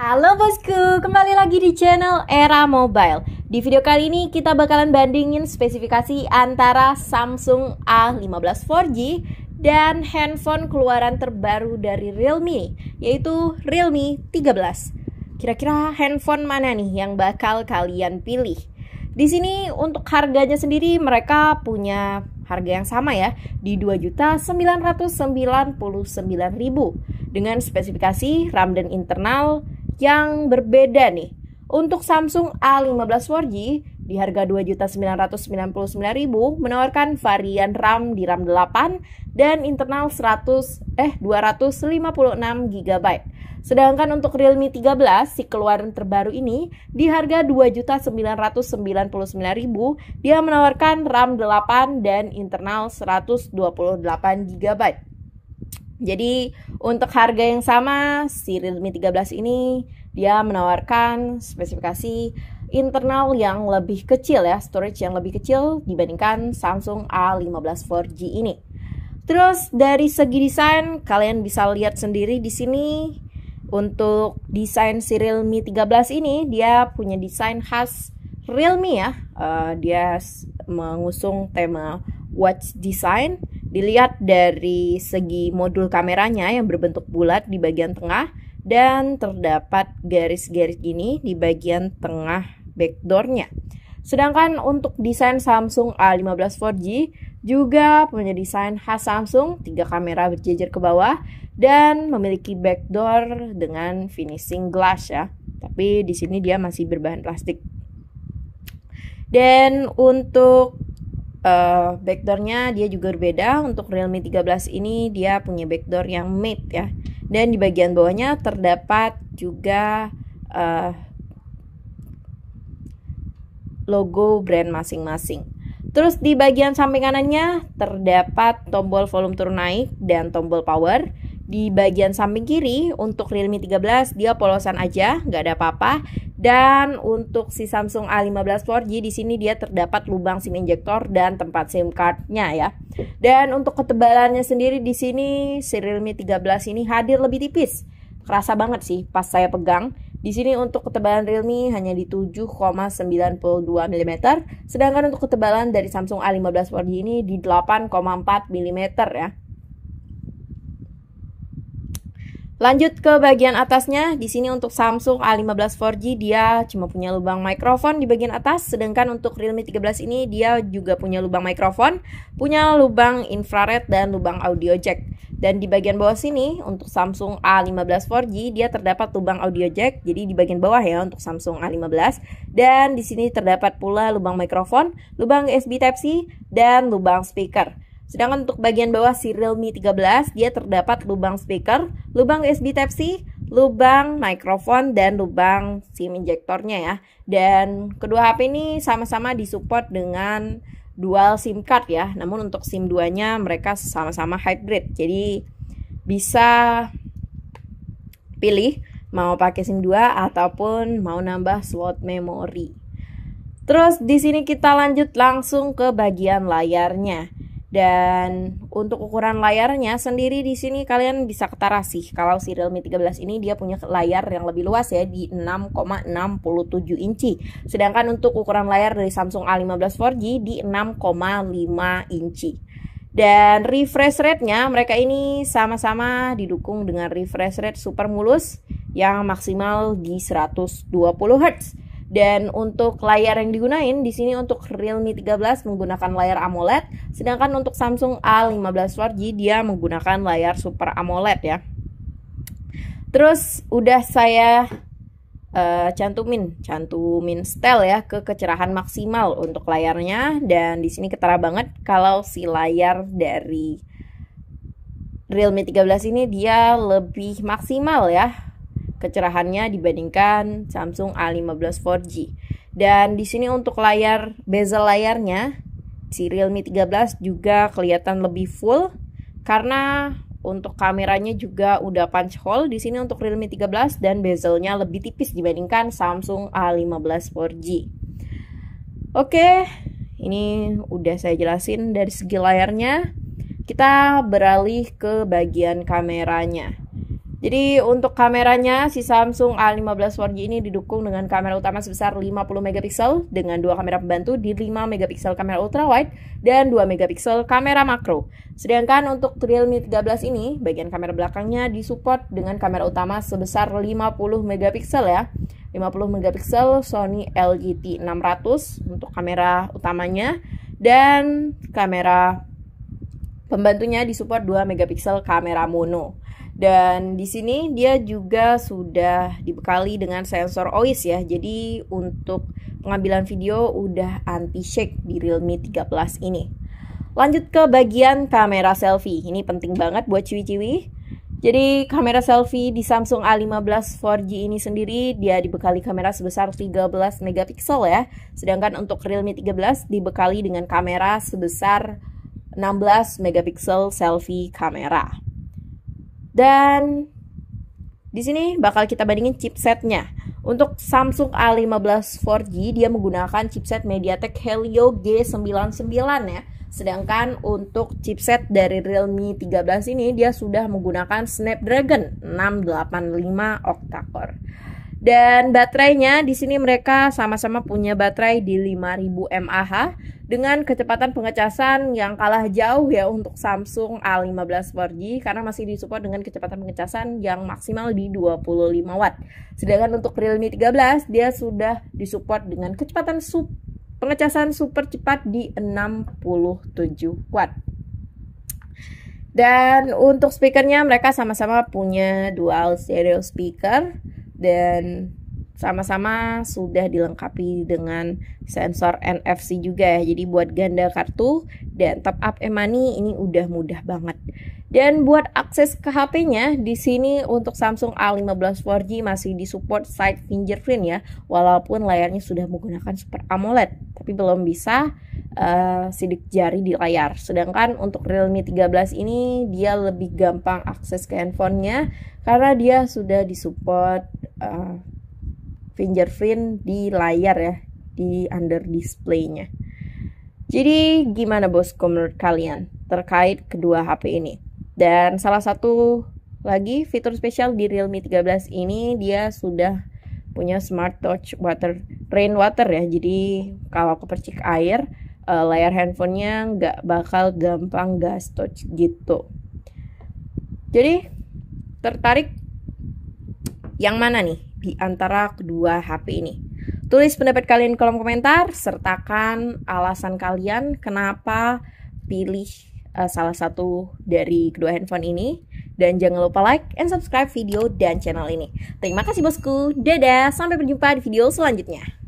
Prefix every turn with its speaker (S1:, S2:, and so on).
S1: Halo bosku, kembali lagi di channel Era Mobile. Di video kali ini kita bakalan bandingin spesifikasi antara Samsung A15 4G dan handphone keluaran terbaru dari Realme, yaitu Realme 13. Kira-kira handphone mana nih yang bakal kalian pilih? Di sini untuk harganya sendiri mereka punya harga yang sama ya, di 2.999.000 dengan spesifikasi RAM dan internal yang berbeda nih. Untuk Samsung A15 4G di harga 2.999.000 menawarkan varian RAM di RAM 8 dan internal 256 GB. Sedangkan untuk Realme 13 si keluaran terbaru ini di harga 2.999.000 dia menawarkan RAM 8 dan internal 128 GB. Jadi untuk harga yang sama si Realme 13 ini dia menawarkan spesifikasi internal yang lebih kecil ya, storage yang lebih kecil dibandingkan Samsung A15 4G ini. Terus dari segi desain kalian bisa lihat sendiri di sini. Untuk desain si Realme 13 ini dia punya desain khas Realme ya. Dia mengusung tema watch design. Dilihat dari segi modul kameranya yang berbentuk bulat di bagian tengah dan terdapat garis-garis gini di bagian tengah backdoornya. Sedangkan untuk desain Samsung A15 4G juga punya desain khas Samsung, 3 kamera berjejer ke bawah dan memiliki backdoor dengan finishing glass ya. Tapi di sini dia masih berbahan plastik. Dan untuk backdoornya dia juga berbeda. Untuk Realme 13 ini dia punya backdoor yang matte ya. Dan di bagian bawahnya terdapat juga logo brand masing-masing. Terus di bagian samping kanannya terdapat tombol volume turun naik dan tombol power. Di bagian samping kiri untuk Realme 13 dia polosan aja, nggak ada apa-apa. Dan untuk si Samsung A15 4G di sini dia terdapat lubang SIM injektor dan tempat SIM card-nya ya. Dan untuk ketebalannya sendiri di sini si Realme 13 ini hadir lebih tipis. Kerasa banget sih pas saya pegang. Di sini untuk ketebalan Realme hanya di 7,92 mm, sedangkan untuk ketebalan dari Samsung A15 4G ini di 8,4 mm ya. Lanjut ke bagian atasnya, di sini untuk Samsung A15 4G dia cuma punya lubang mikrofon di bagian atas, sedangkan untuk Realme 13 ini dia juga punya lubang mikrofon, punya lubang infrared dan lubang audio jack. Dan di bagian bawah sini untuk Samsung A15 4G dia terdapat lubang audio jack, jadi di bagian bawah ya untuk Samsung A15. Dan di sini terdapat pula lubang mikrofon, lubang USB Type-C dan lubang speaker. Sedangkan untuk bagian bawah si Realme 13 dia terdapat lubang speaker, lubang USB Type-C, lubang mikrofon dan lubang SIM injektornya ya. Dan kedua HP ini sama-sama disupport dengan dual SIM card ya. Namun untuk SIM 2-nya mereka sama-sama hybrid. Jadi bisa pilih mau pakai SIM 2 ataupun mau nambah slot memori. Terus di sini kita lanjut langsung ke bagian layarnya. Dan untuk ukuran layarnya sendiri di sini kalian bisa ketara sih. Kalau si Realme 13 ini dia punya layar yang lebih luas ya di 6,67 inci. Sedangkan untuk ukuran layar dari Samsung A15 4G di 6,5 inci. Dan refresh rate-nya mereka ini sama-sama didukung dengan refresh rate super mulus yang maksimal di 120 Hz. Dan untuk layar yang digunain di sini untuk Realme 13 menggunakan layar AMOLED, sedangkan untuk Samsung A15 4G dia menggunakan layar Super AMOLED ya. Terus udah saya cantumin style ya ke kecerahan maksimal untuk layarnya, dan di sini ketara banget kalau si layar dari Realme 13 ini dia lebih maksimal ya kecerahannya dibandingkan Samsung A15 4G. Dan di sini untuk layar bezel layarnya si Realme 13 juga kelihatan lebih full karena untuk kameranya juga udah punch hole di sini untuk Realme 13 dan bezelnya lebih tipis dibandingkan Samsung A15 4G. Oke, ini udah saya jelasin dari segi layarnya. Kita beralih ke bagian kameranya. Jadi untuk kameranya si Samsung A15 4G ini didukung dengan kamera utama sebesar 50 megapiksel dengan 2 kamera pembantu di 5 megapiksel kamera ultrawide dan 2 megapiksel kamera makro. Sedangkan untuk Realme 13 ini bagian kamera belakangnya disupport dengan kamera utama sebesar 50 megapiksel ya. 50 megapiksel Sony LGT600 untuk kamera utamanya dan kamera pembantunya disupport 2 megapiksel kamera mono. Dan di sini dia juga sudah dibekali dengan sensor OIS ya. Jadi untuk pengambilan video udah anti shake di Realme 13 ini. Lanjut ke bagian kamera selfie. Ini penting banget buat ciwi-ciwi. Jadi kamera selfie di Samsung A15 4G ini sendiri dia dibekali kamera sebesar 13 megapiksel ya. Sedangkan untuk Realme 13 dibekali dengan kamera sebesar 16 megapiksel selfie kamera. Dan di sini bakal kita bandingin chipsetnya. Untuk Samsung A15 4G dia menggunakan chipset MediaTek Helio G99 ya. Sedangkan untuk chipset dari Realme 13 ini dia sudah menggunakan Snapdragon 685 octa-core. Dan baterainya di sini mereka sama-sama punya baterai di 5000 mAh dengan kecepatan pengecasan yang kalah jauh ya untuk Samsung A15 4G karena masih disupport dengan kecepatan pengecasan yang maksimal di 25 watt. Sedangkan untuk Realme 13 dia sudah disupport dengan kecepatan pengecasan super cepat di 67 watt. Dan untuk speakernya mereka sama-sama punya dual stereo speaker dan sama-sama sudah dilengkapi dengan sensor NFC juga ya. Jadi buat ganda kartu dan top up e-money ini udah mudah banget. Dan buat akses ke HP-nya di sini untuk Samsung A15 4G masih disupport side fingerprint ya. Walaupun layarnya sudah menggunakan Super AMOLED, tapi belum bisa sidik jari di layar. Sedangkan untuk Realme 13 ini dia lebih gampang akses ke handphonenya karena dia sudah disupport fingerprint di layar ya, di under displaynya. Jadi gimana bosku menurut kalian terkait kedua HP ini? Dan salah satu lagi fitur spesial di Realme 13 ini dia sudah punya Smart Touch Rainwater ya. Jadi kalau kepercik air layar handphonenya nggak bakal gampang gas touch gitu. Jadi tertarik yang mana nih di antara kedua HP ini? Tulis pendapat kalian di kolom komentar, sertakan alasan kalian kenapa pilih salah satu dari kedua handphone ini. Dan jangan lupa like and subscribe video dan channel ini. Terima kasih bosku, dadah, sampai berjumpa di video selanjutnya.